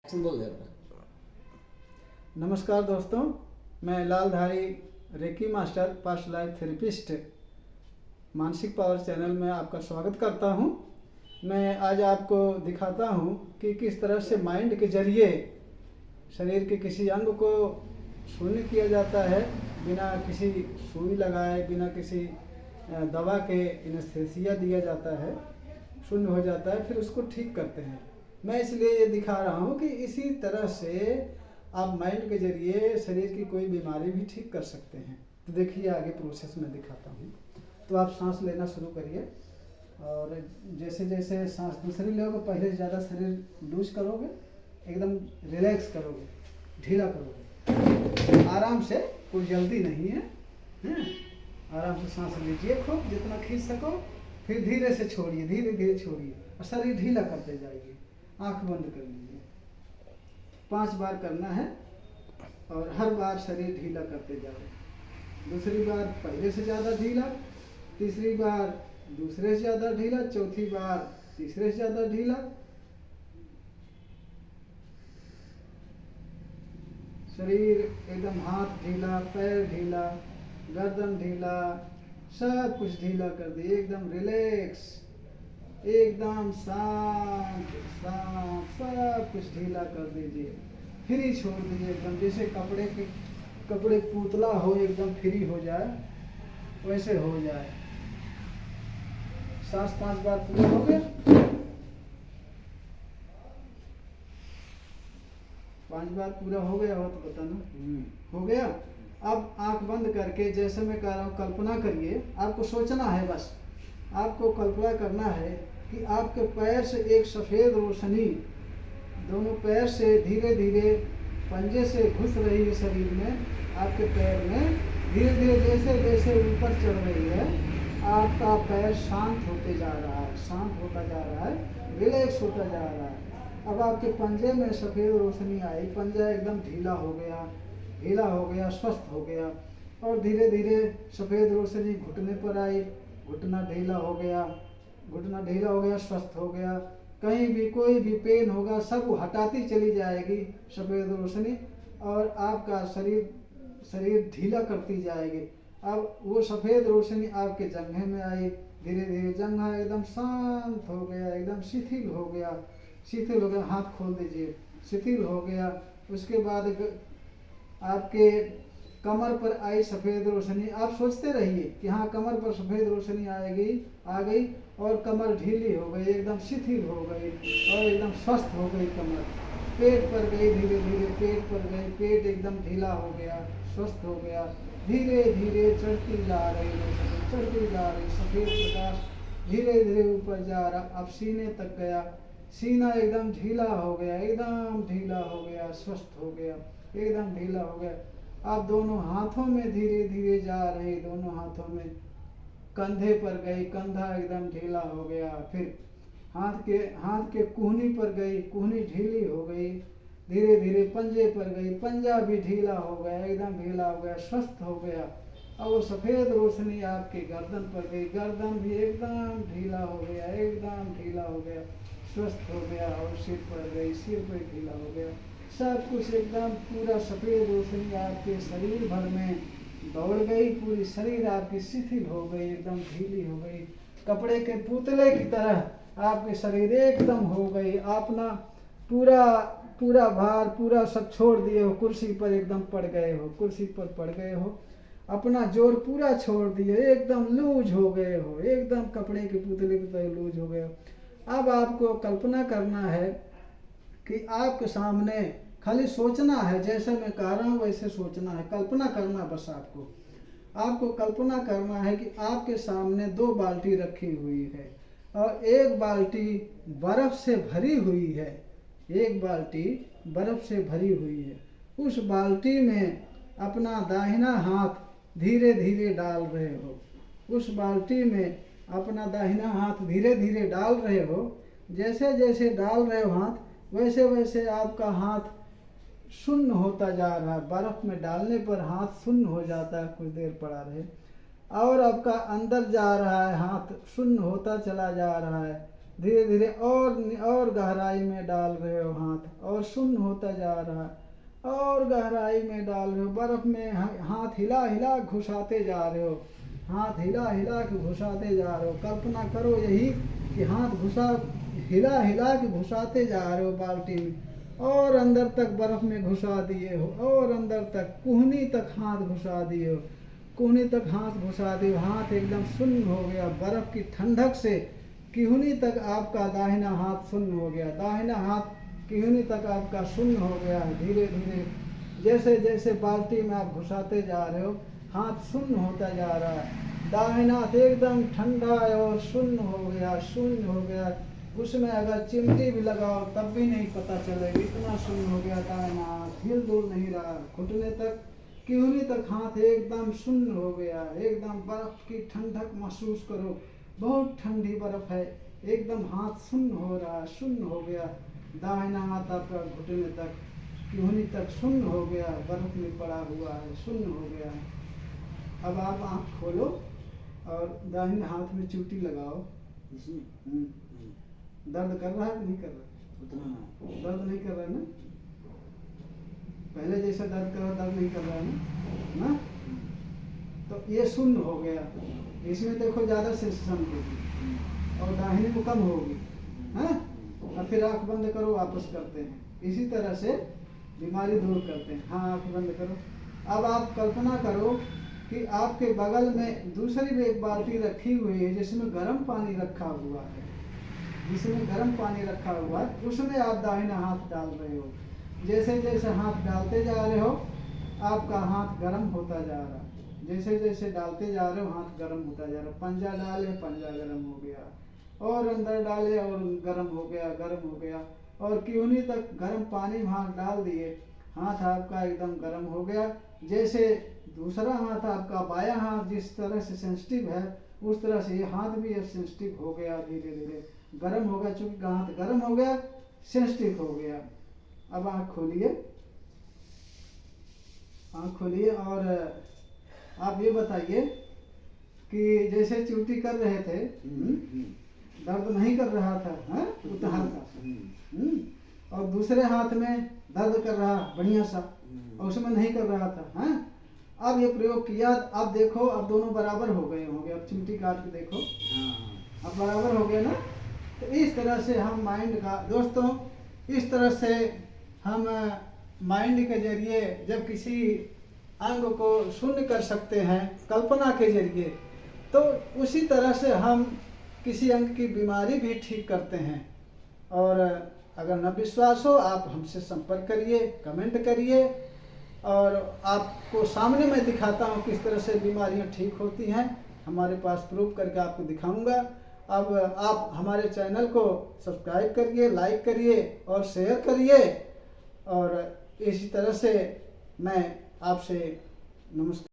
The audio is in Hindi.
बोल दे रहा। नमस्कार दोस्तों, मैं Laldhari reiki master past life therapist मानसिक पावर चैनल में आपका स्वागत करता हूं। मैं आज आपको दिखाता हूं कि किस तरह से माइंड के जरिए शरीर के किसी अंग को शून्य किया जाता है, बिना किसी सुई लगाए, बिना किसी दवा के एनेस्थीसिया दिया जाता है, शून्य हो जाता है, फिर उसको ठीक करते हैं। मैं इसलिए ये दिखा रहा हूँ कि इसी तरह से आप माइंड के जरिए शरीर की कोई बीमारी भी ठीक कर सकते हैं। तो देखिए आगे प्रोसेस में दिखाता हूँ। तो आप सांस लेना शुरू करिए और जैसे जैसे सांस दूसरी लोगे, पहले से ज़्यादा शरीर लूज करोगे, एकदम रिलैक्स करोगे, ढीला करोगे, आराम से, कोई जल्दी नहीं है, आराम से सांस लीजिए खूब, जितना खींच सको, फिर धीरे से छोड़िए, धीरे धीरे छोड़िए और शरीर ढीला करते जाइए। आंख बंद कर लीजिए, 5 बार करना है और हर बार शरीर ढीला करते जाओ। दूसरी बार पहले से ज़्यादा ढीला, तीसरी बार दूसरे से ज़्यादा ढीला, चौथी बार तीसरे से ज़्यादा ढीला। शरीर एकदम, हाथ ढीला, पैर ढीला, गर्दन ढीला, सब कुछ ढीला कर दिए, एकदम रिलैक्स, एकदम शांत शांत, सब कुछ ढीला कर दीजिए। फ्री छोड़ दीजिए एकदम, जैसे कपड़े पुतला हो, एकदम फ्री हो जाए, वैसे हो जाए। सांस 5 बार पूरा हो गया, 5 बार पूरा हो गया हो तो बताना। हो गया। अब आंख बंद करके, जैसे मैं कह रहा हूँ, कल्पना करिए। आपको सोचना है, बस आपको कल्पना करना है कि आपके पैर से एक सफ़ेद रोशनी दोनों पैर से धीरे धीरे पंजे से घुस रही है शरीर में, आपके पैर में धीरे धीरे, जैसे जैसे ऊपर चढ़ रही है, आपका पैर शांत होते जा रहा है, शांत होता जा रहा है, रिलैक्स होता जा रहा है। अब आपके पंजे में सफ़ेद रोशनी आई, पंजा एकदम ढीला हो गया, ढीला हो गया, स्वस्थ हो गया। और धीरे धीरे सफ़ेद रोशनी घुटने पर आई, घुटना ढीला हो गया, घुटना ढीला हो गया, स्वस्थ हो गया। कहीं भी कोई भी पेन होगा, सब हटाती चली जाएगी सफ़ेद रोशनी, और आपका शरीर ढीला करती जाएगी। अब वो सफ़ेद रोशनी आपके जंघे में आई, धीरे धीरे जंघा एकदम शांत हो गया, एकदम शिथिल हो गया, शिथिल हो गया। हाथ खोल दीजिए, शिथिल हो गया। उसके बाद आपके कमर पर आई सफ़ेद रोशनी। आप सोचते रहिए कि हाँ, कमर पर सफ़ेद रोशनी आ गई और कमर ढीली हो गई, एकदम शिथिल हो गई और एकदम स्वस्थ हो गई कमर। पेट पर गई, धीरे धीरे पेट पर गई, पेट एकदम ढीला हो गया, स्वस्थ हो गया। धीरे धीरे चढ़ती जा रही रोशनी, चढ़ती जा रही, सफ़ेद प्रकाश धीरे धीरे ऊपर जा रहा, अब सीने तक गया, सीना एकदम ढीला हो गया, एकदम ढीला हो गया, स्वस्थ हो गया, एकदम ढीला हो गया। आप दोनों हाथों में धीरे धीरे जा रही, दोनों हाथों में, कंधे पर गई, कंधा एकदम ढीला हो गया। फिर हाथ के कूहनी पर गई, कूहनी ढीली हो गई। धीरे धीरे पंजे पर गई, पंजा भी ढीला हो गया, एकदम ढीला हो गया, स्वस्थ हो गया। अब वो सफ़ेद रोशनी आपके गर्दन पर गई, गर्दन भी एकदम ढीला हो गया, एकदम ढीला हो गया, स्वस्थ हो गया। और सिर पर गई, सिर पर ढीला हो गया। सब कुछ एकदम पूरा सफ़ेद रोशनी आपके शरीर भर में दौड़ गई, पूरी शरीर आपकी शिथिल हो गई, एकदम ढीली हो गई, कपड़े के पुतले की तरह आपके शरीर एकदम हो गई। अपना पूरा भार पूरा सब छोड़ दिए हो, कुर्सी पर एकदम पड़ गए हो, कुर्सी पर पड़ गए हो, अपना जोर पूरा छोड़ दिए, एकदम लूज हो गए हो, एकदम कपड़े के पुतले की तरह लूज हो गए हो। अब आपको कल्पना करना है कि आपके सामने, खाली सोचना है, जैसे मैं कह रहा हूँ वैसे सोचना है, कल्पना करना, बस आपको कल्पना करना है कि आपके सामने 2 बाल्टी रखी हुई है और एक बाल्टी बर्फ से भरी हुई है, एक बाल्टी बर्फ से भरी हुई है। उस बाल्टी में अपना दाहिना हाथ धीरे धीरे डाल रहे हो, उस बाल्टी में अपना दाहिना हाथ धीरे धीरे डाल रहे हो। जैसे जैसे डाल रहे हो हाथ, वैसे वैसे आपका हाथ शून्य होता जा रहा है। बर्फ में डालने पर हाथ शून्य हो जाता है, कुछ देर पड़ा रहे, और आपका अंदर जा रहा है, हाथ शून्य होता चला जा रहा है, धीरे धीरे और गहराई में डाल रहे हो हाथ, और शून्य होता जा रहा है, और गहराई में डाल रहे हो, बर्फ में हाथ हिला हिला घुसाते जा रहे हो, हाथ हिला हिला के घुसाते जा रहे हो। कल्पना करो यही कि हाथ हिला हिला के घुसाते जा रहे हो बाल्टी में, और अंदर तक बर्फ में घुसा दिए हो, और अंदर तक कुहनी तक हाथ घुसा दिए हो, कुहनी तक हाथ घुसा दिए हो। हाथ एकदम शून्य हो गया, बर्फ की ठंडक से किहुनी तक आपका दाहिना हाथ शून्य हो गया, दाहिना हाथ किहुनी तक आपका शून्य हो गया है। धीरे धीरे जैसे जैसे बाल्टी में आप घुसाते जा रहे हो, हाथ शून्य होता जा रहा है, दाहिना हाथ एकदम ठंडा और शून्य हो गया, शून्य हो गया। उसमें अगर चिमटी भी लगाओ तब भी नहीं पता चलेगा, इतना शून्य हो गया दाहिना हाथ, हिल डुल नहीं रहा, घुटने तक किहुनी तक हाथ एकदम शून्य हो गया, एकदम बर्फ की ठंडक महसूस करो, बहुत ठंडी बर्फ है, एकदम हाथ शून्य हो रहा है, शून्य हो गया, दाहिना हाथ आपका घुटने तक किहुनी तक शून्य हो गया, बर्फ में पड़ा हुआ है, शून्य हो गया है। अब आप आँख खोलो और दाहिने हाथ में चूटी लगाओ। दर्द कर रहा है कि नहीं कर रहा? उतना दर्द नहीं कर रहा है ना? पहले जैसा दर्द कर रहा, दर्द नहीं कर रहा है ना? तो ये शून्य हो गया। इसमें देखो ज़्यादा सेंसेशन होगी और दाहिने में कम होगी, है? और फिर आँख बंद करो, वापस करते हैं। इसी तरह से बीमारी दूर करते हैं। हाँ, आँख बंद करो। अब आप कल्पना करो कि आपके बगल में दूसरी भी एक बाल्टी रखी हुई है जिसमें गर्म पानी रखा हुआ है, जिसमें गर्म पानी रखा हुआ है, उसमें आप दाहिना हाथ डाल रहे हो। जैसे जैसे हाथ डालते जा रहे हो, आपका हाथ गर्म होता जा रहा है। जैसे जैसे डालते जा रहे हो, हाथ गर्म होता जा रहा है। पंजा डाले, पंजा गर्म हो गया, और अंदर डाले और गर्म हो गया, गर्म हो गया, और किहुनी तक गर्म पानी में हाथ डाल दिए, हाथ आपका एकदम गर्म हो गया। जैसे दूसरा हाथ आपका बायां हाथ जिस तरह से सेंसिटिव है, उस तरह से ये हाथ भी सेंसिटिव हो गया, धीरे धीरे गर्म हो गया। चूंकि हाथ गर्म हो गया, सेंसिटिव हो गया। अब आँख खोलिए, आँख खोलिए और आप ये बताइए कि जैसे चूटी कर रहे थे, दर्द नहीं कर रहा था, है उतना हल्का, और दूसरे हाथ में दर्द कर रहा बढ़िया सा, और उसमें नहीं कर रहा था, है? अब ये प्रयोग किया, अब देखो अब दोनों बराबर हो गए होंगे। अब चिमटी काट के देखो, अब बराबर हो गए ना? तो इस तरह से हम माइंड का, दोस्तों इस तरह से हम माइंड के जरिए जब किसी अंग को शून्य कर सकते हैं कल्पना के जरिए, तो उसी तरह से हम किसी अंग की बीमारी भी ठीक करते हैं। और अगर न विश्वास हो, आप हमसे संपर्क करिए, कमेंट करिए, और आपको सामने मैं दिखाता हूँ किस तरह से बीमारियाँ ठीक होती हैं। हमारे पास प्रूफ करके आपको दिखाऊंगा। अब आप हमारे चैनल को सब्सक्राइब करिए, लाइक करिए और शेयर करिए, और इसी तरह से मैं आपसे नमस्कार।